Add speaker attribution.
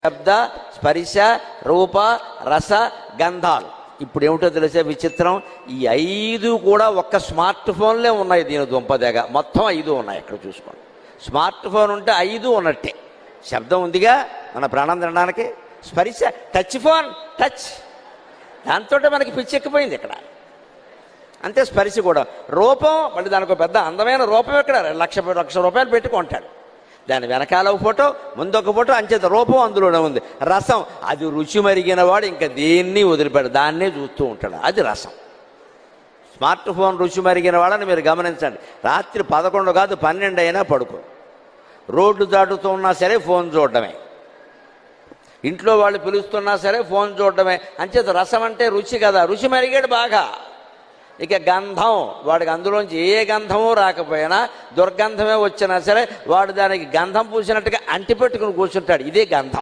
Speaker 1: శబ్ద స్పర్శ రూప రస గంధాలు. ఇప్పుడు ఏమిటో తెలిసే విచిత్రం, ఈ 5 కూడా ఒక్క స్మార్ట్ ఫోన్లే ఉన్నాయి. దీని దుంపదేగ మొత్తం 5 ఉన్నాయి. ఎక్కడ చూసుకోండి, స్మార్ట్ ఫోన్ ఉంటే 5 ఉన్నట్టే. శబ్దం ఉందిగా మన ప్రాణం తినడానికి, స్పర్శ టచ్ ఫోన్, టచ్, దాంతో మనకి పిచ్చెక్కిపోయింది ఇక్కడ. అంతే స్పర్శ కూడా. రూపం, మళ్ళీ దానికి పెద్ద అందమైన రూపం ఎక్కడ, లక్ష రూపాయలు పెట్టుకుంటాడు. దాని వెనకాల ఒక ఫోటో, ముందొక ఫోటో, అంచేత రూపం అందులోనే ఉంది. రసం, అది రుచి మరిగిన వాడు ఇంకా దేన్ని వదిలిపెడు, దాన్నే చూస్తూ ఉంటాడు, అది రసం. స్మార్ట్ ఫోన్ రుచి మరిగిన వాడని మీరు గమనించండి. రాత్రి 11 కాదు 12 అయినా పడుకో, రోడ్డు దాటుతూ ఉన్నా సరే ఫోన్ చూడడమే, ఇంట్లో వాళ్ళు పిలుస్తున్నా సరే ఫోన్ చూడడమే. అంచేత రసం అంటే రుచి కదా, రుచి మరిగాడు బాగా. ఇక గంధం, వాడికి అందులోంచి ఏ గంధమో రాకపోయినా దుర్గంధమే వచ్చినా సరే వాడు దానికి గంధం పూసినట్టుగా అంటిపెట్టుకుని కూర్చుంటాడు. ఇదే గంధం.